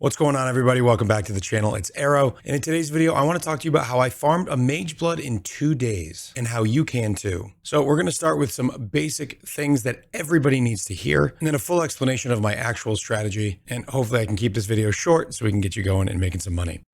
What's going on, everybody? Welcome back to the channel. It's Arrow, and in today's video I want to talk to you about how I farmed a Mageblood in 2 days and how you can too. So we're going to start with some basic things that everybody needs to hear, and then a full explanation of my actual strategy, and hopefully I can keep this video short so we can get you going and making some money.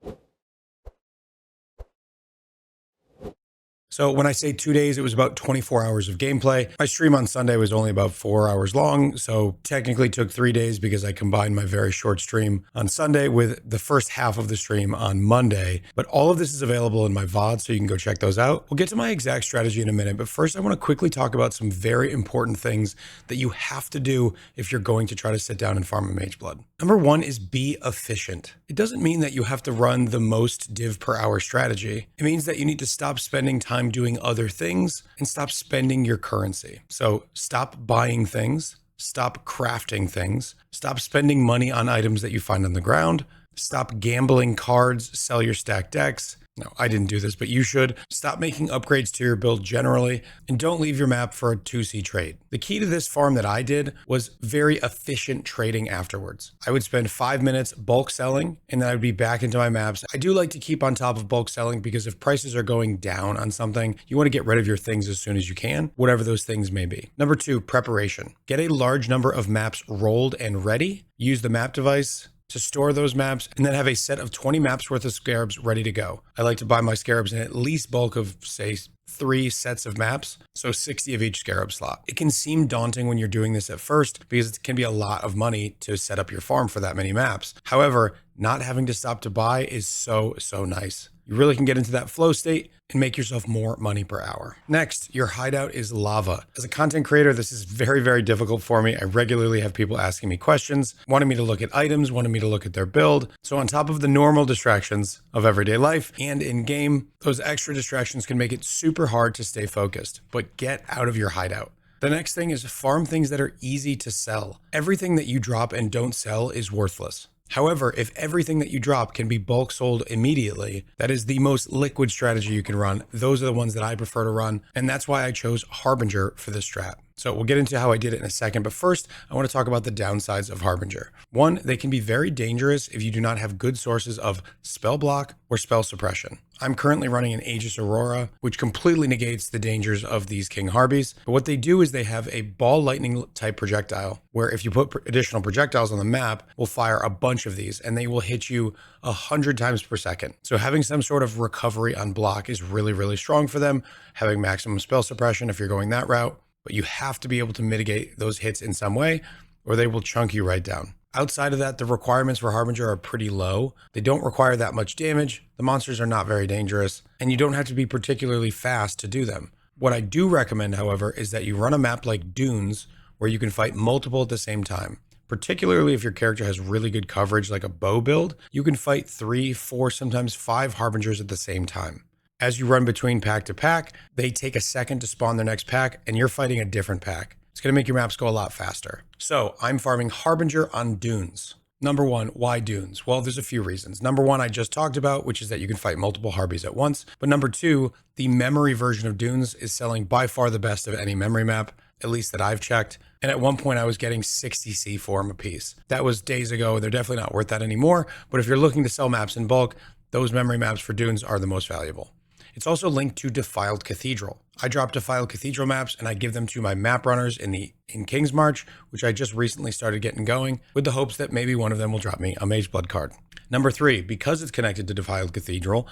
So when I say 2 days, it was about 24 hours of gameplay. My stream on Sunday was only about 4 hours long, so technically took 3 days because I combined my very short stream on Sunday with the first half of the stream on Monday. But all of this is available in my VOD, so you can go check those out. We'll get to my exact strategy in a minute, but first I want to quickly talk about some very important things that you have to do if you're going to try to sit down and farm a Mageblood. Number one is be efficient. It doesn't mean that you have to run the most div per hour strategy. It means that you need to stop spending time doing other things and stop spending your currency. So stop buying things, stop crafting things, stop spending money on items that you find on the ground, stop gambling cards, sell your stacked decks. No, I didn't do this, but you should. Stop making upgrades to your build generally, and don't leave your map for a 2C trade. The key to this farm that I did was very efficient trading afterwards. I would spend 5 minutes bulk selling, and then I'd be back into my maps. I do like to keep on top of bulk selling because if prices are going down on something, you want to get rid of your things as soon as you can, whatever those things may be. Number two, preparation. Get a large number of maps rolled and ready. Use the map device to store those maps, and then have a set of 20 maps worth of scarabs ready to go. I like to buy my scarabs in at least bulk of, say, 3 sets of maps, so 60 of each scarab slot. It can seem daunting when you're doing this at first because it can be a lot of money to set up your farm for that many maps. However, not having to stop to buy is so nice. You really can get into that flow state and make yourself more money per hour. Next, your hideout is lava. As a content creator, this is very difficult for me. I regularly have people asking me questions, wanting me to look at items, wanting me to look at their build. So on top of the normal distractions of everyday life and in game, those extra distractions can make it super hard to stay focused, but get out of your hideout. The next thing is farm things that are easy to sell. Everything that you drop and don't sell is worthless. However, if everything that you drop can be bulk sold immediately, that is the most liquid strategy you can run. Those are the ones that I prefer to run, and that's why I chose Harbinger for this strat. So we'll get into how I did it in a second, but first I want to talk about the downsides of Harbinger. One, they can be very dangerous if you do not have good sources of spell block or spell suppression. I'm currently running an Aegis Aurora, which completely negates the dangers of these King Harbies. But what they do is they have a ball lightning type projectile, where if you put additional projectiles on the map, will fire a bunch of these, and they will hit you 100 times per second. So having some sort of recovery on block is really strong for them, having maximum spell suppression if you're going that route. But you have to be able to mitigate those hits in some way, or they will chunk you right down. Outside of that, the requirements for Harbinger are pretty low. They don't require that much damage, the monsters are not very dangerous, and you don't have to be particularly fast to do them. What I do recommend, however, is that you run a map like Dunes, where you can fight multiple at the same time. Particularly if your character has really good coverage like a bow build, you can fight 3, 4, sometimes 5 Harbingers at the same time. As you run between pack to pack, they take a second to spawn their next pack, and you're fighting a different pack. It's going to make your maps go a lot faster. So I'm farming Harbinger on Dunes. Number one, why Dunes? Well, there's a few reasons. Number one, I just talked about, which is that you can fight multiple Harbies at once. But number two, the memory version of Dunes is selling by far the best of any memory map, at least that I've checked. And at one point I was getting 60 C for them a piece. That was days ago. They're definitely not worth that anymore. But if you're looking to sell maps in bulk, those memory maps for Dunes are the most valuable. It's also linked to Defiled Cathedral. I drop Defiled Cathedral maps and I give them to my map runners in King's March, which I just recently started getting going, with the hopes that maybe one of them will drop me a Mageblood card. Number three, because it's connected to Defiled Cathedral,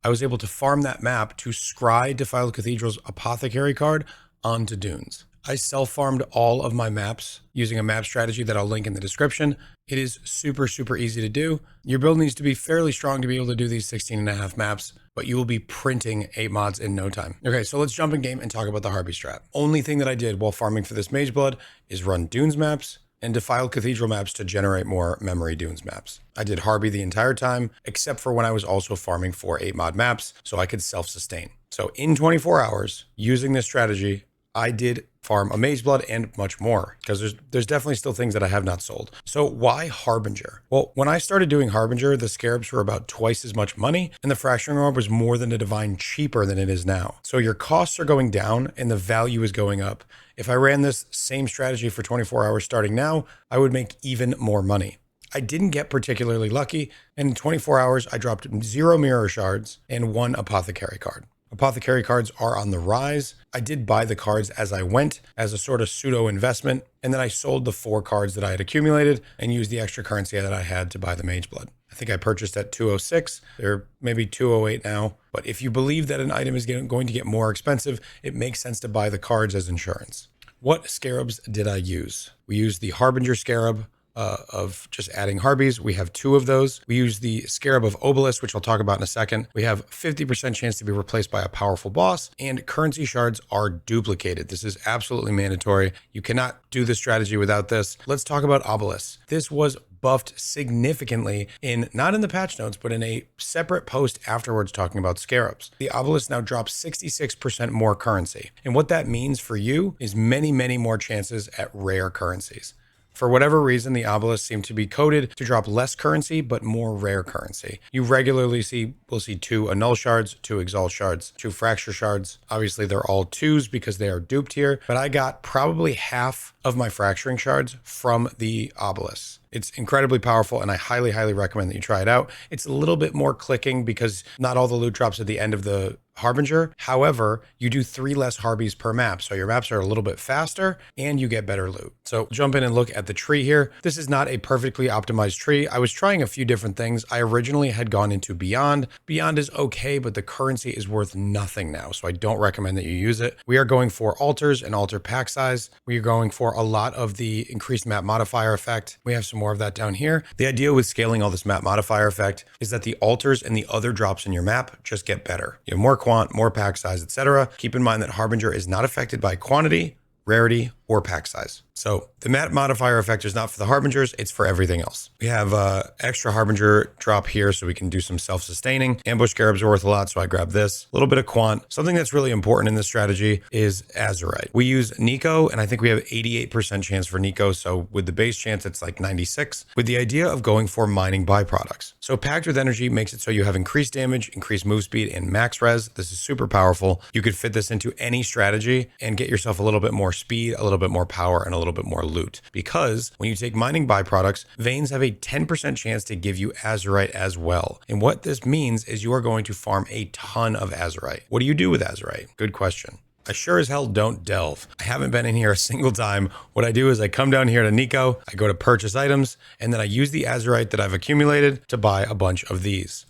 I was able to farm that map to scry Defiled Cathedral's Apothecary card onto Dunes. I self-farmed all of my maps using a map strategy that I'll link in the description. It is super easy to do. Your build needs to be fairly strong to be able to do these 16.5 maps, but you will be printing 8 mods in no time. Okay, so let's jump in game and talk about the Harby strat. Only thing that I did while farming for this Mageblood is run Dunes maps and Defiled Cathedral maps to generate more memory Dunes maps. I did Harby the entire time, except for when I was also farming for 8 mod maps, so I could self-sustain. So in 24 hours, using this strategy, I did farm a Mageblood and much more, because there's definitely still things that I have not sold. So why Harbinger? Well, when I started doing Harbinger, the scarabs were about twice as much money, and the fracturing orb was more than a divine cheaper than it is now. So your costs are going down and the value is going up. If I ran this same strategy for 24 hours starting now, I would make even more money. I didn't get particularly lucky, and in 24 hours, I dropped 0 mirror shards and 1 apothecary card. Apothecary cards are on the rise. I did buy the cards as I went as a sort of pseudo investment, and then I sold the 4 cards that I had accumulated and used the extra currency that I had to buy the Mageblood. I think I purchased at 206. They're maybe 208 now. But if you believe that an item is going to get more expensive, it makes sense to buy the cards as insurance. What scarabs did I use? We used the Harbinger scarab of just adding Harbies. We have 2 of those. We use the Scarab of Obelisk, which I'll talk about in a second. We have 50% chance to be replaced by a powerful boss, and currency shards are duplicated. This is absolutely mandatory. You cannot do this strategy without this. Let's talk about Obelisk. This was buffed significantly not in the patch notes, but in a separate post afterwards talking about scarabs. The Obelisk now drops 66% more currency. And what that means for you is many, many more chances at rare currencies. For whatever reason, the obelisks seem to be coded to drop less currency, but more rare currency. You regularly will see 2 annul shards, 2 exalt shards, 2 fracture shards. Obviously, they're all 2s because they are duped here, but I got probably half of my fracturing shards from the obelisks. It's incredibly powerful, and I highly, highly recommend that you try it out. It's a little bit more clicking because not all the loot drops at the end of the Harbinger. However, you do 3 less Harbies per map, so your maps are a little bit faster and you get better loot. So jump in and look at the tree here. This is not a perfectly optimized tree. I was trying a few different things. I originally had gone into Beyond. Beyond is okay, but the currency is worth nothing now, so I don't recommend that you use it. We are going for altars and altar pack size. We are going for a lot of the increased map modifier effect. We have some more of that down here. The idea with scaling all this map modifier effect is that the altars and the other drops in your map just get better. You have more quant, more pack size, etc. Keep in mind that Harbinger is not affected by quantity, rarity, or pack size. So the map modifier effect is not for the Harbingers, it's for everything else. We have extra Harbinger drop here so we can do some self-sustaining. Ambush Scarabs are worth a lot, so I grabbed this. A little bit of quant. Something that's really important in this strategy is Azurite. We use Nico, and I think we have 88% chance for Nico, so with the base chance, it's like 96, with the idea of going for mining byproducts. So Packed with Energy makes it so you have increased damage, increased move speed, and max res. This is super powerful. You could fit this into any strategy and get yourself a little bit more speed, a little bit more power, and a little bit more loot. Because when you take mining byproducts, veins have a 10% chance to give you Azurite as well. And what this means is you are going to farm a ton of Azurite. What do you do with Azurite? Good question. I sure as hell don't delve. I haven't been in here a single time. What I do is I come down here to Nico, I go to purchase items, and then I use the Azurite that I've accumulated to buy a bunch of these.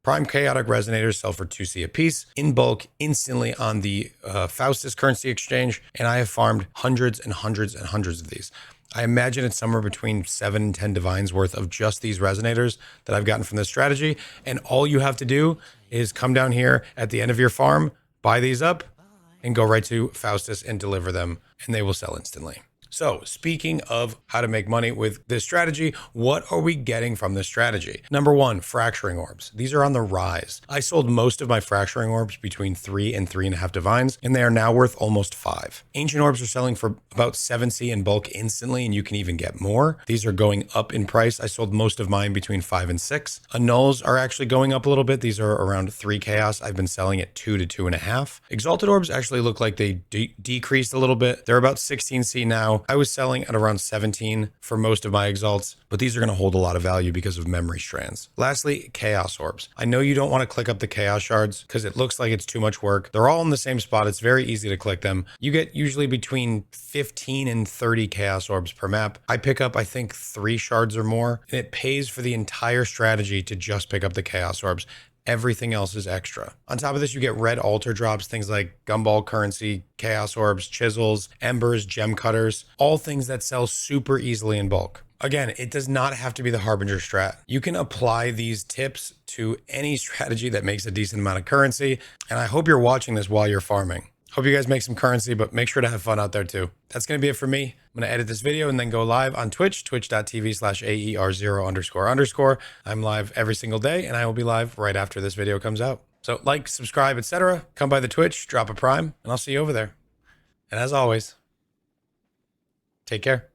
Prime Chaotic Resonators sell for 2C a piece in bulk instantly on the Faustus currency exchange, and I have farmed hundreds and hundreds and hundreds of these. I imagine it's somewhere between 7 and 10 divines worth of just these resonators that I've gotten from this strategy, and all you have to do is come down here at the end of your farm, buy these up, and go right to Faustus and deliver them, and they will sell instantly. So speaking of how to make money with this strategy, what are we getting from this strategy? Number 1, fracturing orbs. These are on the rise. I sold most of my fracturing orbs between 3 and 3.5 divines, and they are now worth almost 5. Ancient orbs are selling for about 7C in bulk instantly, and you can even get more. These are going up in price. I sold most of mine between 5 and 6. Annuls are actually going up a little bit. These are around 3 chaos. I've been selling at 2 to 2.5. Exalted orbs actually look like they decreased a little bit. They're about 16C now. I was selling at around 17 for most of my exalts, but these are going to hold a lot of value because of memory strands. Lastly, chaos orbs. I know you don't want to click up the chaos shards because it looks like it's too much work. They're all in the same spot. It's very easy to click them. You get usually between 15 and 30 chaos orbs per map. I pick up, I think, 3 shards or more, and it pays for the entire strategy to just pick up the chaos orbs. Everything else is extra. On top of this, you get red altar drops, things like gumball currency, chaos orbs, chisels, embers, gem cutters, all things that sell super easily in bulk. Again, it does not have to be the Harbinger strat. You can apply these tips to any strategy that makes a decent amount of currency, and I hope you're watching this while you're farming. Hope you guys make some currency, but make sure to have fun out there too. That's going to be it for me. I'm going to edit this video and then go live on Twitch, twitch.tv/AER0__. I'm live every single day, and I will be live right after this video comes out. So like, subscribe, etc. Come by the Twitch, drop a prime, and I'll see you over there. And as always, take care.